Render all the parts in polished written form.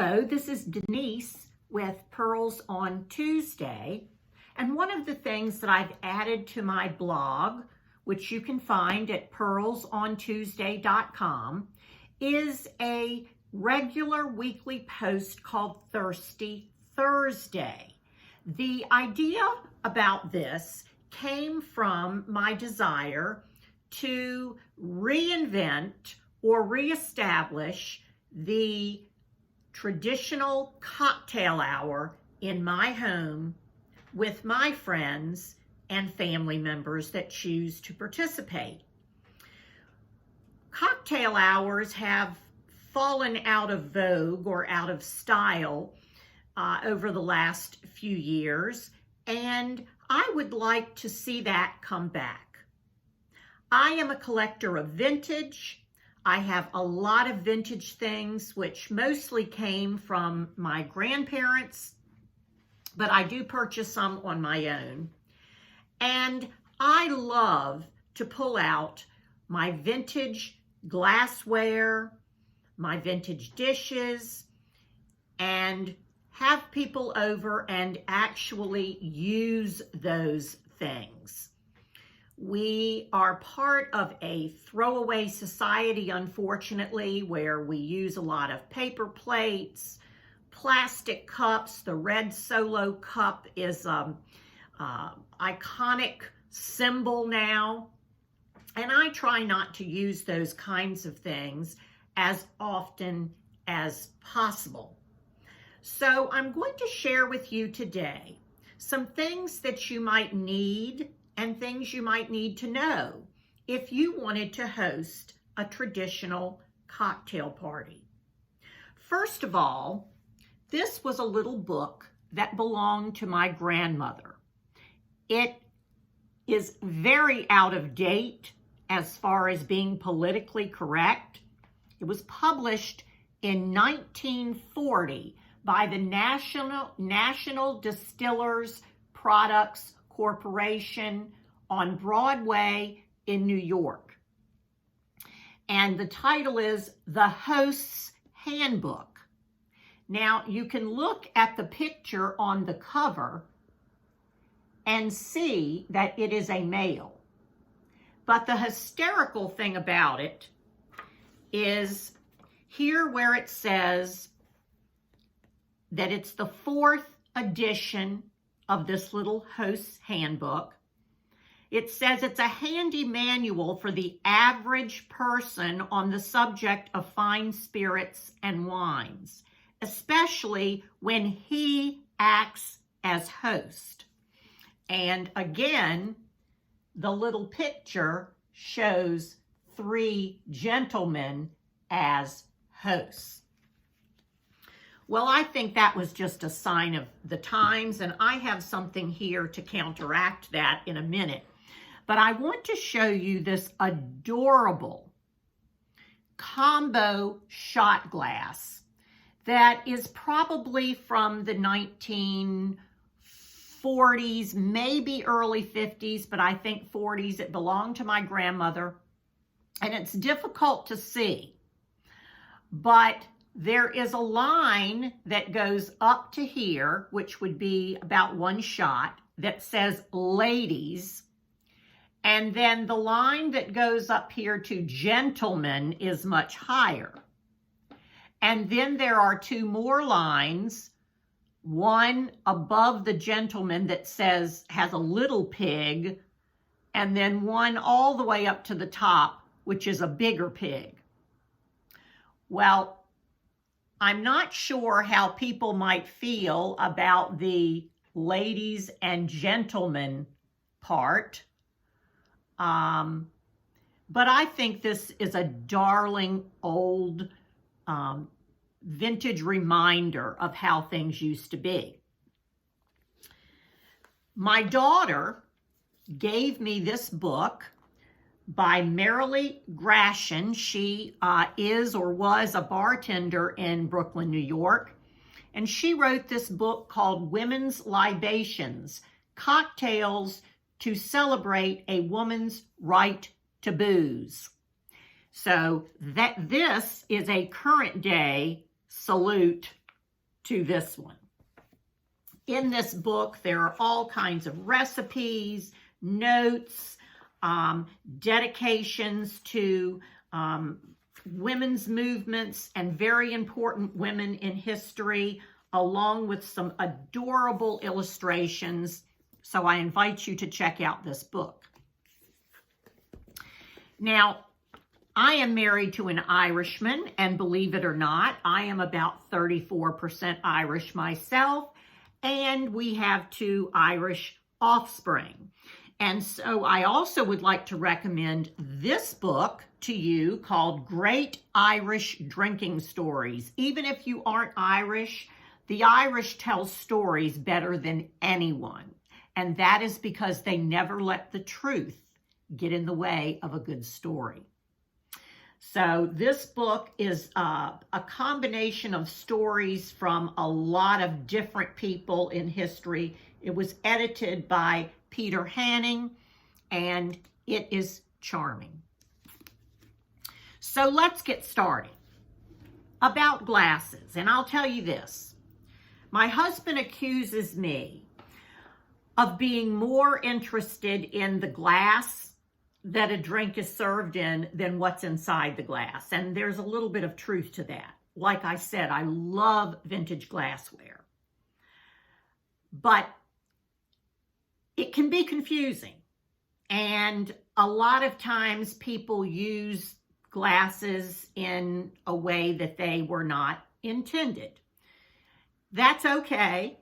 Hello, this is Denise with Pearls on Tuesday. And one of the things that I've added to my blog, which you can find at pearlsontuesday.com, is a regular weekly post called Thirsty Thursday. The idea about this came from my desire to reinvent or reestablish the traditional cocktail hour in my home with my friends and family members that choose to participate. Cocktail hours have fallen out of vogue or out of style over the last few years, and I would like to see that come back. I am a collector of vintage. I have a lot of vintage things, which mostly came from my grandparents, but I do purchase some on my own. And I love to pull out my vintage glassware, my vintage dishes, and have people over and actually use those things. We are part of a throwaway society, unfortunately, where we use a lot of paper plates, plastic cups. The red Solo cup is an iconic symbol now. And I try not to use those kinds of things as often as possible. So I'm going to share with you today some things that you might need and things you might need to know if you wanted to host a traditional cocktail party. First of all, this was a little book that belonged to my grandmother. It is very out of date as far as being politically correct. It was published in 1940 by the National Distillers Products Corporation on Broadway in New York. And the title is The Host's Handbook. Now, you can look at the picture on the cover and see that it is a male. But the hysterical thing about it is here where it says that it's the 4th edition of this little host's handbook. It says it's a handy manual for the average person on the subject of fine spirits and wines, especially when he acts as host. And again, the little picture shows 3 gentlemen as hosts. Well, I think that was just a sign of the times, and I have something here to counteract that in a minute. But I want to show you this adorable combo shot glass that is probably from the 1940s, maybe early 50s, but I think 40s. It belonged to my grandmother, and it's difficult to see. But there is a line that goes up to here, which would be about 1 shot, that says ladies. And then the line that goes up here to gentlemen is much higher. And then there are 2 more lines, one above the gentleman that says, has a little pig, and then one all the way up to the top, which is a bigger pig. Well, I'm not sure how people might feel about the ladies and gentlemen part, but I think this is a darling old vintage reminder of how things used to be. My daughter gave me this book by Marilee Grashin. She is or was a bartender in Brooklyn, New York. And she wrote this book called Women's Libations, Cocktails to Celebrate a Woman's Right to Booze. So this is a current day salute to this one. In this book, there are all kinds of recipes, notes, dedications to women's movements and very important women in history, along with some adorable illustrations. So I invite you to check out this book. Now, I am married to an Irishman, and believe it or not, I am about 34% Irish myself, and we have 2 Irish offspring. And so I also would like to recommend this book to you called Great Irish Drinking Stories. Even if you aren't Irish, the Irish tell stories better than anyone. And that is because they never let the truth get in the way of a good story. So this book is a combination of stories from a lot of different people in history. It was edited by Peter Hanning, and it is charming. So let's get started. About glasses, and I'll tell you this. My husband accuses me of being more interested in the glass that a drink is served in than what's inside the glass. And there's a little bit of truth to that. Like I said, I love vintage glassware. But it can be confusing. And a lot of times people use glasses in a way that they were not intended. That's okay.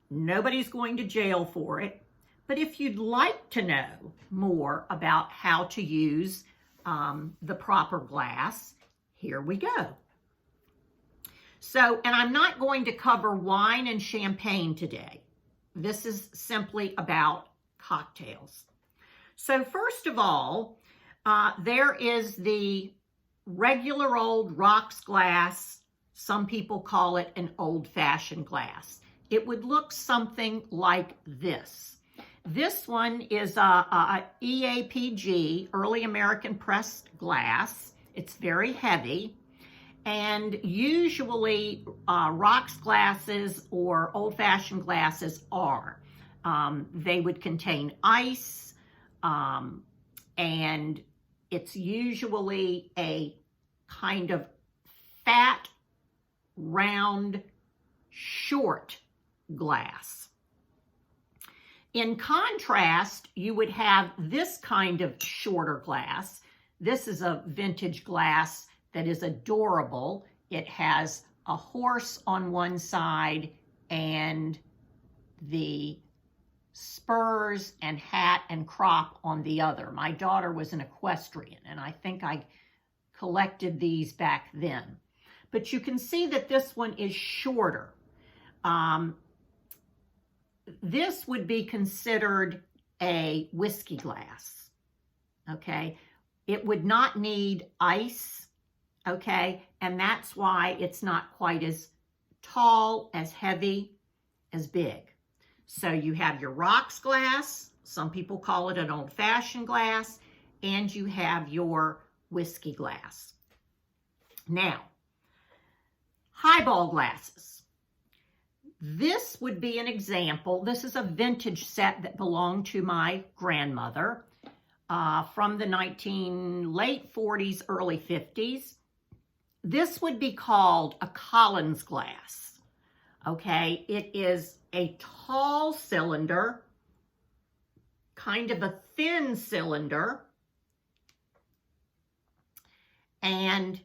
Nobody's going to jail for it. But if you'd like to know more about how to use the proper glass, here we go. So, and I'm not going to cover wine and champagne today. This is simply about cocktails. So first of all, there is the regular old rocks glass. Some people call it an old-fashioned glass. It would look something like this. This one is a EAPG, Early American Pressed Glass. It's very heavy. And usually rocks glasses or old-fashioned glasses are. They would contain ice, and it's usually a kind of fat, round, short glass. In contrast, you would have this kind of shorter glass. This is a vintage glass that is adorable. It has a horse on one side and the spurs and hat and crop on the other. My daughter was an equestrian, and I think I collected these back then. But you can see that this one is shorter. This would be considered a whiskey glass, okay? It would not need ice, okay? And that's why it's not quite as tall, as heavy, as big. So you have your rocks glass, some people call it an old-fashioned glass, and you have your whiskey glass. Now, highball glasses. This would be an example. This is a vintage set that belonged to my grandmother from the late 40s, early 50s. This would be called a Collins glass, okay? It is a tall cylinder, kind of a thin cylinder, and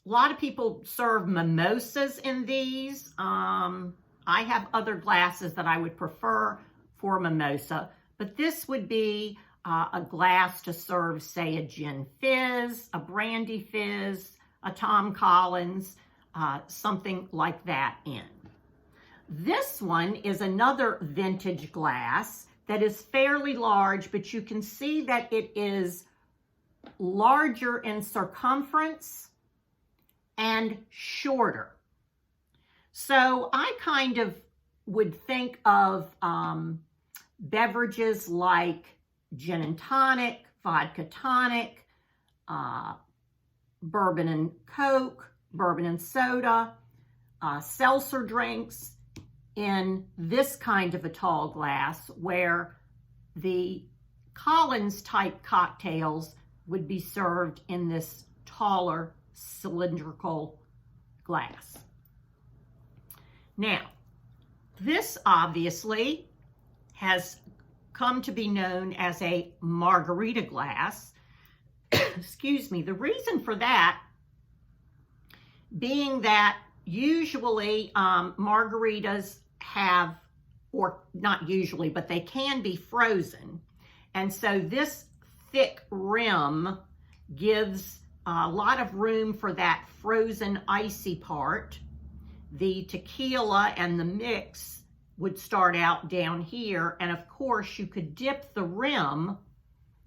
a lot of people serve mimosas in these. I have other glasses that I would prefer for mimosa, but this would be a glass to serve, say, a gin fizz, a brandy fizz, a Tom Collins, something like that in. This one is another vintage glass that is fairly large, but you can see that it is larger in circumference and shorter. So I kind of would think of beverages like gin and tonic, vodka tonic, bourbon and Coke, bourbon and soda, seltzer drinks in this kind of a tall glass, where the Collins type cocktails would be served in this taller cylindrical glass. Now, this obviously has come to be known as a margarita glass. Excuse me. The reason for that being that usually margaritas have, or not usually, but they can be frozen. And so this thick rim gives a lot of room for that frozen icy part. The tequila and the mix would start out down here. And of course, you could dip the rim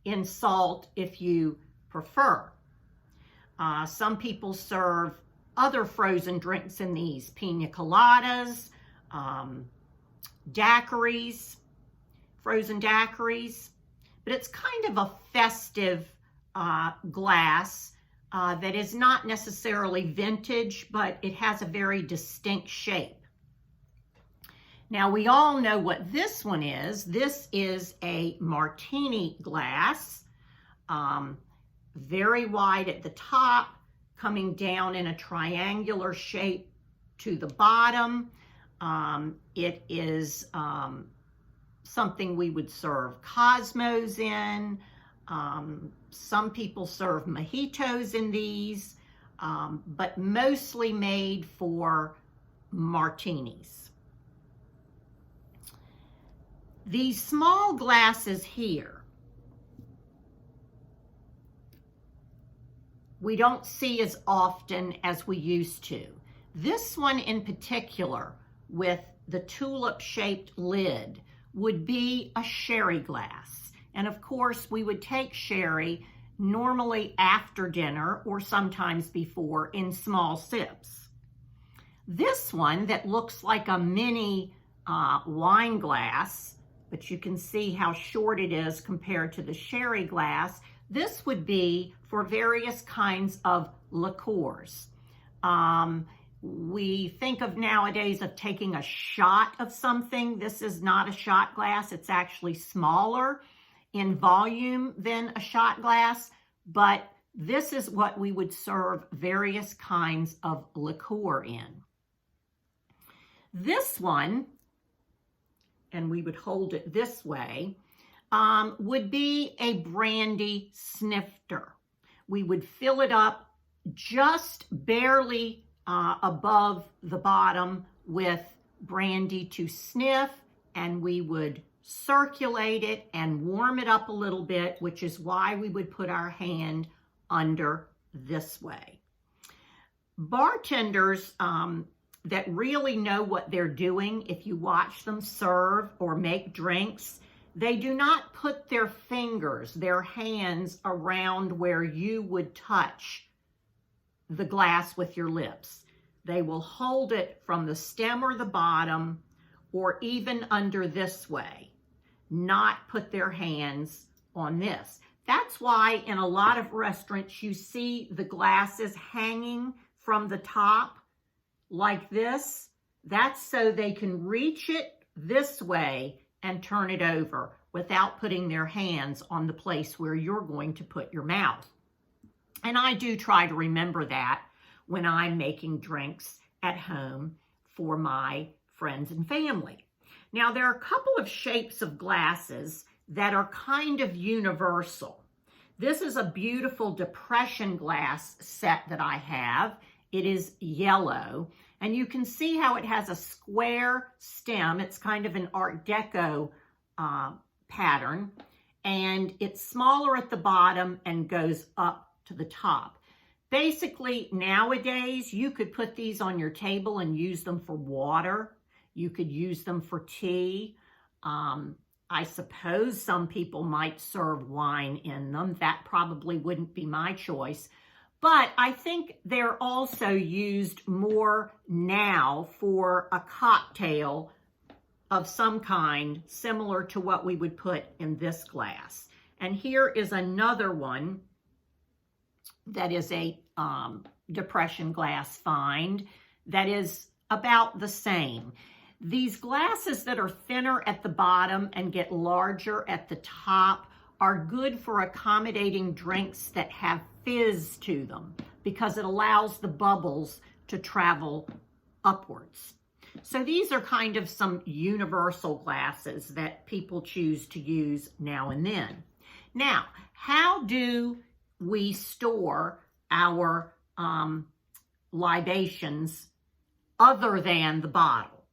in salt if you prefer. Some people serve other frozen drinks in these, pina coladas, daiquiris, frozen daiquiris. But it's kind of a festive glass that is not necessarily vintage, but it has a very distinct shape. Now, we all know what this one is. This is a martini glass, very wide at the top, coming down in a triangular shape to the bottom. It is something we would serve Cosmos in. Some people serve mojitos in these, but mostly made for martinis. These small glasses here, we don't see as often as we used to. This one in particular, with the tulip-shaped lid, would be a sherry glass. And of course, we would take sherry normally after dinner or sometimes before in small sips. This one that looks like a mini wine glass, but you can see how short it is compared to the sherry glass. This would be for various kinds of liqueurs. We think of nowadays of taking a shot of something. This is not a shot glass. It's actually smaller in volume than a shot glass, but this is what we would serve various kinds of liqueur in. This one, and we would hold it this way, would be a brandy snifter. We would fill it up just barely above the bottom with brandy to sniff, and we would circulate it and warm it up a little bit, which is why we would put our hand under this way. Bartenders that really know what they're doing, if you watch them serve or make drinks, they do not put their fingers, their hands around where you would touch the glass with your lips. They will hold it from the stem or the bottom, or even under this way, not put their hands on this. That's why in a lot of restaurants you see the glasses hanging from the top like this. That's so they can reach it this way and turn it over without putting their hands on the place where you're going to put your mouth. And I do try to remember that when I'm making drinks at home for my friends and family. Now, there are a couple of shapes of glasses that are kind of universal. This is a beautiful depression glass set that I have. It is yellow, and you can see how it has a square stem. It's kind of an Art Deco pattern, and it's smaller at the bottom and goes up to the top. Basically, nowadays, you could put these on your table and use them for water. You could use them for tea. I suppose some people might serve wine in them. That probably wouldn't be my choice. But I think they're also used more now for a cocktail of some kind, similar to what we would put in this glass. And here is another one that is a Depression glass find that is about the same. These glasses that are thinner at the bottom and get larger at the top are good for accommodating drinks that have fizz to them because it allows the bubbles to travel upwards. So these are kind of some universal glasses that people choose to use now and then. Now, how do we store our libations other than the bottle?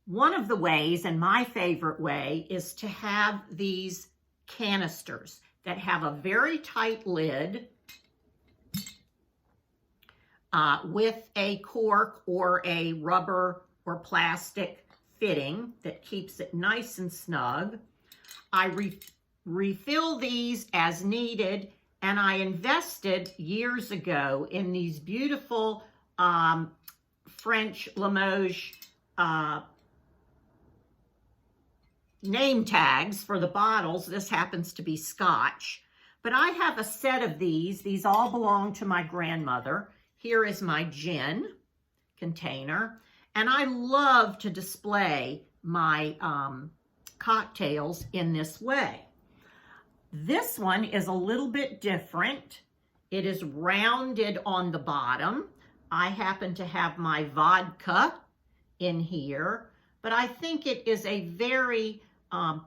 One of the ways, and my favorite way, is to have these canisters that have a very tight lid with a cork or a rubber or plastic fitting that keeps it nice and snug. I refill these as needed, and I invested years ago in these beautiful French Limoges name tags for the bottles. This happens to be Scotch, but I have a set of these. These all belong to my grandmother. Here is my gin container, and I love to display my cocktails in this way. This one is a little bit different. It is rounded on the bottom. I happen to have my vodka in here, but I think it is a very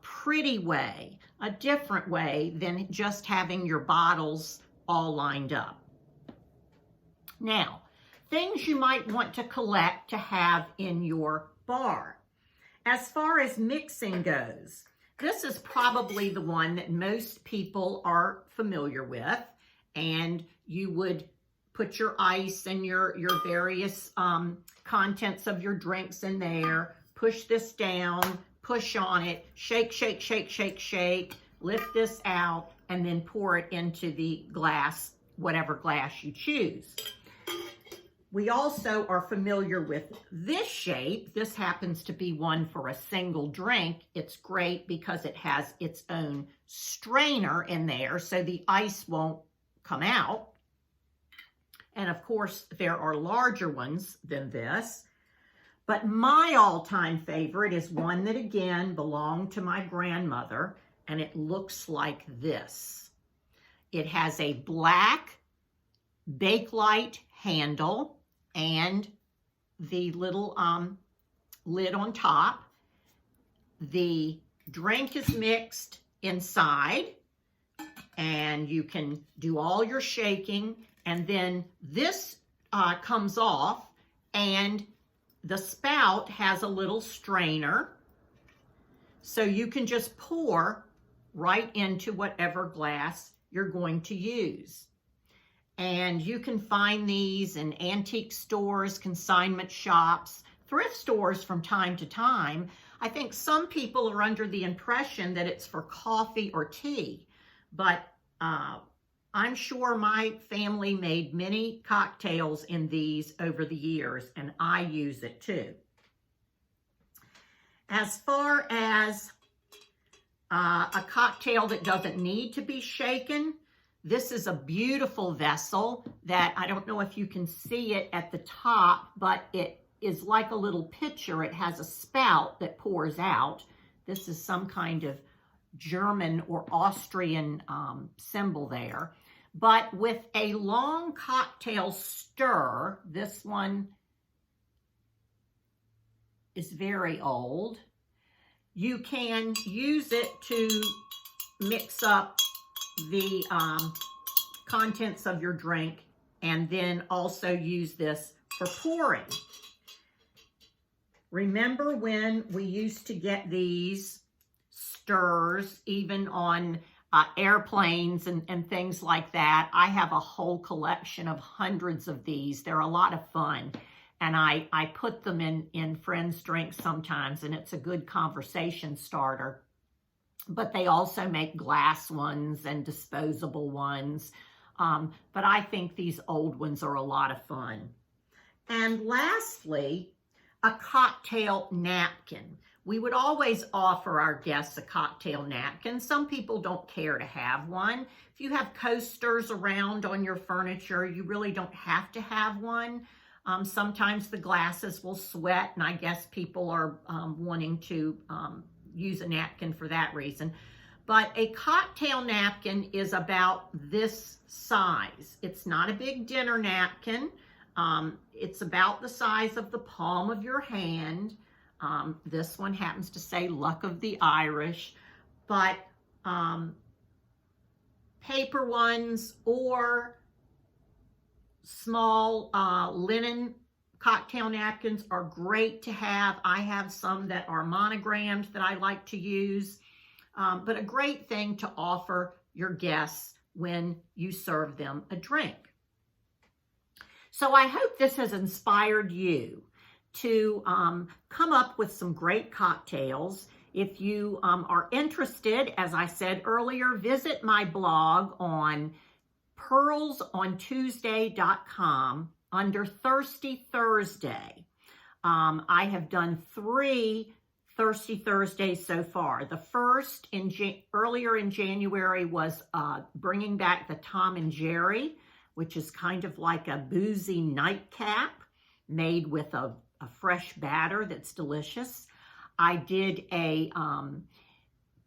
pretty way, a different way than just having your bottles all lined up. Now, things you might want to collect to have in your bar. As far as mixing goes, this is probably the one that most people are familiar with, and you would put your ice and your various contents of your drinks in there, push this down, push on it, shake, shake, shake, shake, shake, lift this out, and then pour it into the glass, whatever glass you choose. We also are familiar with this shape. This happens to be one for a single drink. It's great because it has its own strainer in there, so the ice won't come out. And of course, there are larger ones than this. But my all-time favorite is one that, again, belonged to my grandmother, and it looks like this. It has a black Bakelite handle and the little lid on top. The drink is mixed inside, and you can do all your shaking, and then this comes off, and the spout has a little strainer, so you can just pour right into whatever glass you're going to use. And you can find these in antique stores, consignment shops, thrift stores from time to time. I think some people are under the impression that it's for coffee or tea, but I'm sure my family made many cocktails in these over the years, and I use it too. As far as a cocktail that doesn't need to be shaken, this is a beautiful vessel that I don't know if you can see it at the top, but it is like a little pitcher. It has a spout that pours out. This is some kind of German or Austrian symbol there. But with a long cocktail stir, this one is very old. You can use it to mix up the contents of your drink, and then also use this for pouring. Remember when we used to get these stirs even on airplanes and things like that? I have a whole collection of hundreds of these. They're a lot of fun, and I put them in friends' drinks sometimes, and it's a good conversation starter. But they also make glass ones and disposable ones. But I think these old ones are a lot of fun. And lastly, a cocktail napkin. we would always offer our guests a cocktail napkin. Some people don't care to have one. If you have coasters around on your furniture, you really don't have to have one. Sometimes the glasses will sweat, and I guess people are wanting to use a napkin for that reason. But a cocktail napkin is about this size. It's not a big dinner napkin. It's about the size of the palm of your hand. This one happens to say Luck of the Irish, but paper ones or small linen cocktail napkins are great to have. I have some that are monogrammed that I like to use, but a great thing to offer your guests when you serve them a drink. So I hope this has inspired you to come up with some great cocktails. If you are interested, as I said earlier, visit my blog on pearlsontuesday.com under Thirsty Thursday. I have done 3 Thirsty Thursdays so far. The first earlier in January was bringing back the Tom and Jerry, which is kind of like a boozy nightcap made with a fresh batter that's delicious. I did a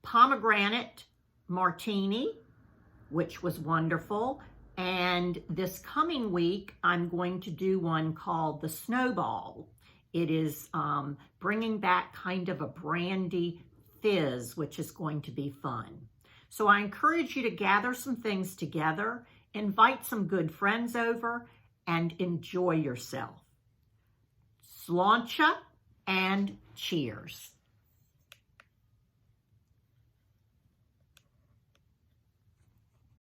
pomegranate martini, which was wonderful. And this coming week, I'm going to do one called the Snowball. It is bringing back kind of a brandy fizz, which is going to be fun. So I encourage you to gather some things together, invite some good friends over, and enjoy yourself. Sláinte and cheers.